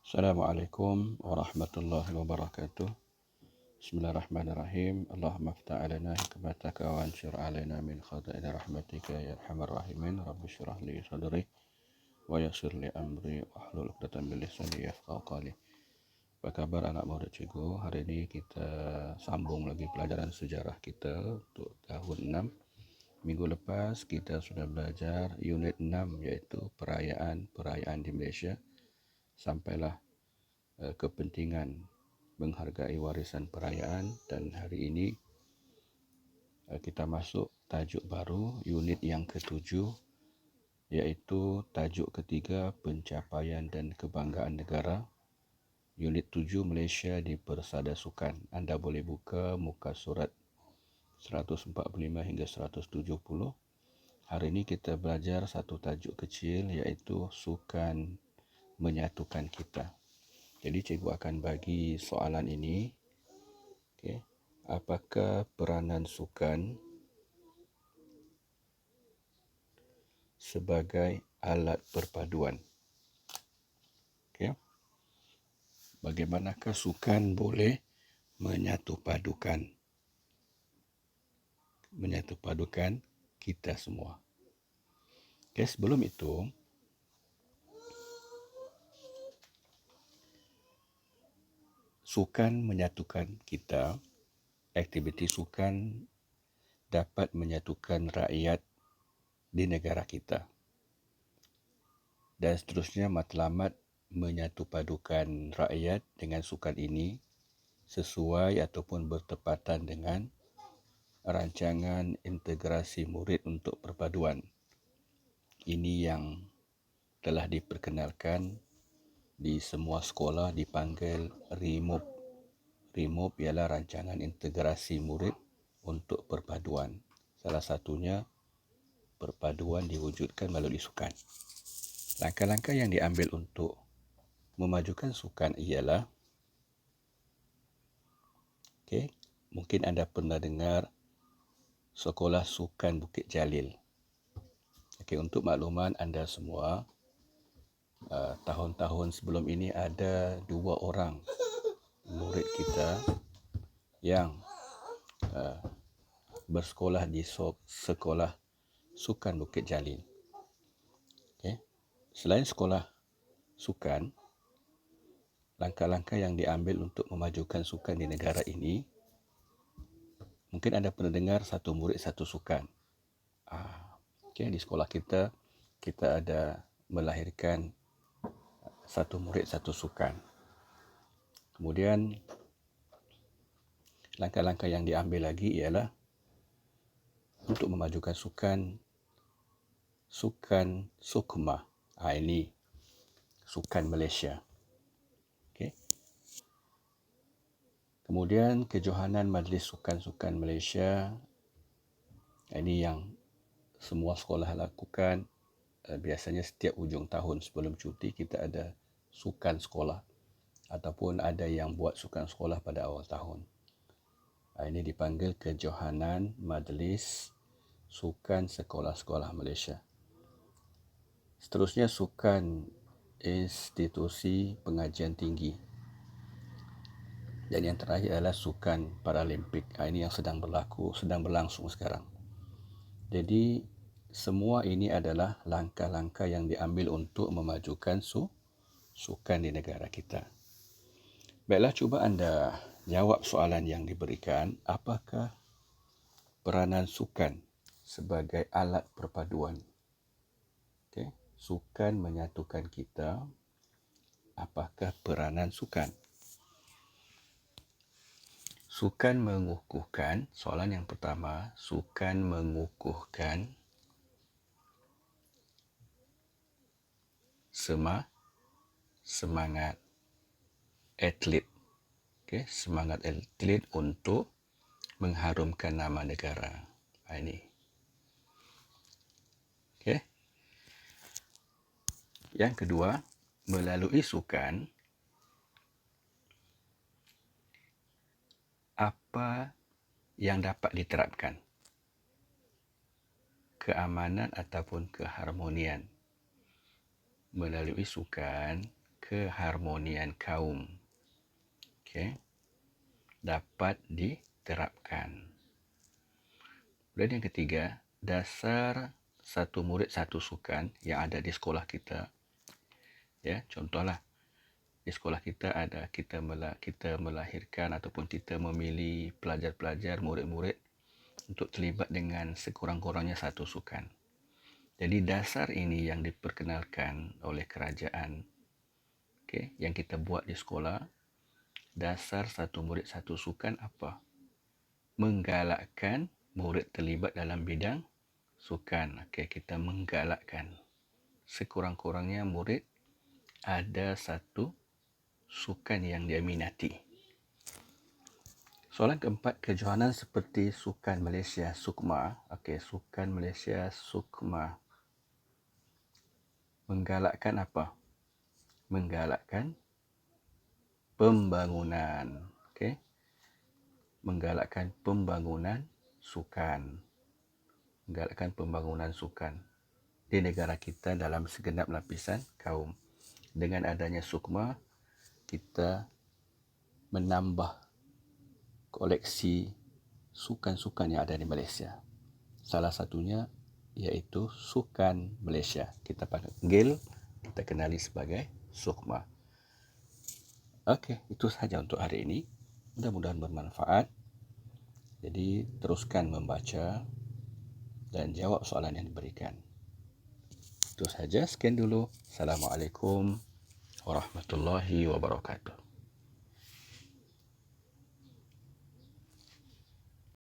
Assalamualaikum warahmatullahi wabarakatuh. Bismillahirrahmanirrahim. Allahumma aftah alana hikmataka wa anshur alana min khaza'in rahmatika ya arhamar rahimin. Rabbi syrah li sadri wa yassir li amri wahlul 'uqdatam min lisani yafqahu qawli. Apa kabar anak murid cikgu? Hari ini kita sambung lagi pelajaran sejarah kita untuk tahun 6. Minggu lepas kita sudah belajar unit 6 iaitu perayaan di Malaysia. Sampailah kepentingan menghargai warisan perayaan, dan hari ini kita masuk tajuk baru, unit yang ke-7, iaitu tajuk ketiga, pencapaian dan kebanggaan negara. Unit 7, Malaysia di Persada Sukan. Anda boleh buka muka surat 145 hingga 170. Hari ini kita belajar satu tajuk kecil, iaitu sukan menyatukan kita. Jadi cikgu akan bagi soalan ini. Okay. Apakah peranan sukan sebagai alat perpaduan? Okay. Bagaimanakah sukan boleh menyatupadukan kita semua? Okay. Sebelum itu, sukan menyatukan kita, aktiviti sukan dapat menyatukan rakyat di negara kita. Dan seterusnya, matlamat menyatupadukan rakyat dengan sukan ini sesuai ataupun bertepatan dengan rancangan integrasi murid untuk perpaduan. Ini yang telah diperkenalkan di semua sekolah, dipanggil RIMUP. RIMUP ialah rancangan integrasi murid untuk perpaduan. Salah satunya perpaduan diwujudkan melalui sukan. Langkah-langkah yang diambil untuk memajukan sukan ialah, mungkin anda pernah dengar Sekolah Sukan Bukit Jalil. Untuk makluman anda semua, tahun-tahun sebelum ini ada 2 orang murid kita yang bersekolah di Sekolah Sukan Bukit Jalil. Selain sekolah sukan, langkah-langkah yang diambil untuk memajukan sukan di negara ini, mungkin anda pernah dengar satu murid satu sukan. Di sekolah kita ada melahirkan satu murid satu sukan. Kemudian langkah-langkah yang diambil lagi ialah untuk memajukan sukan Sukma. Ini sukan Malaysia. Kemudian kejohanan Majlis Sukan Malaysia. Ini yang semua sekolah lakukan. Biasanya setiap hujung tahun sebelum cuti kita ada sukan sekolah, ataupun ada yang buat sukan sekolah pada awal tahun. Ini dipanggil kejohanan Majlis Sukan Sekolah-Sekolah Malaysia. Seterusnya, sukan institusi pengajian tinggi. Dan yang terakhir adalah sukan Paralimpik. Ini yang sedang berlangsung sekarang. Jadi semua ini adalah langkah-langkah yang diambil untuk memajukan sukan di negara kita. Baiklah, cuba anda jawab soalan yang diberikan. Apakah peranan sukan sebagai alat perpaduan? Sukan menyatukan kita. Apakah peranan sukan? Sukan mengukuhkan, soalan yang pertama, sukan mengukuhkan semangat atlet. Semangat atlet untuk mengharumkan nama negara. Ini. Yang kedua, melalui sukan, apa yang dapat diterapkan? Keamanan ataupun keharmonian. Melalui sukan, keharmonian kaum. Okey, dapat diterapkan. Kemudian yang ketiga, dasar satu murid satu sukan yang ada di sekolah kita. Ya, contohlah di sekolah kita ada kita melahirkan ataupun kita memilih pelajar-pelajar, murid-murid untuk terlibat dengan sekurang-kurangnya satu sukan. Jadi dasar ini yang diperkenalkan oleh kerajaan, yang kita buat di sekolah. Dasar satu murid satu sukan apa? Menggalakkan murid terlibat dalam bidang sukan. Kita menggalakkan sekurang-kurangnya murid ada satu sukan yang dia minati. Soalan keempat, kejohanan seperti Sukan Malaysia Sukma. Sukan Malaysia Sukma menggalakkan apa? Menggalakkan pembangunan. Menggalakkan pembangunan sukan. Menggalakkan pembangunan sukan di negara kita dalam segenap lapisan kaum. Dengan adanya Sukma, kita menambah koleksi sukan-sukan yang ada di Malaysia. Salah satunya iaitu Sukan Malaysia. Kita panggil, kita kenali sebagai Sukma. Itu sahaja untuk hari ini. Mudah-mudahan bermanfaat. Jadi teruskan membaca dan jawab soalan yang diberikan. Itu sahaja, sekian dulu. Assalamualaikum warahmatullahi wabarakatuh.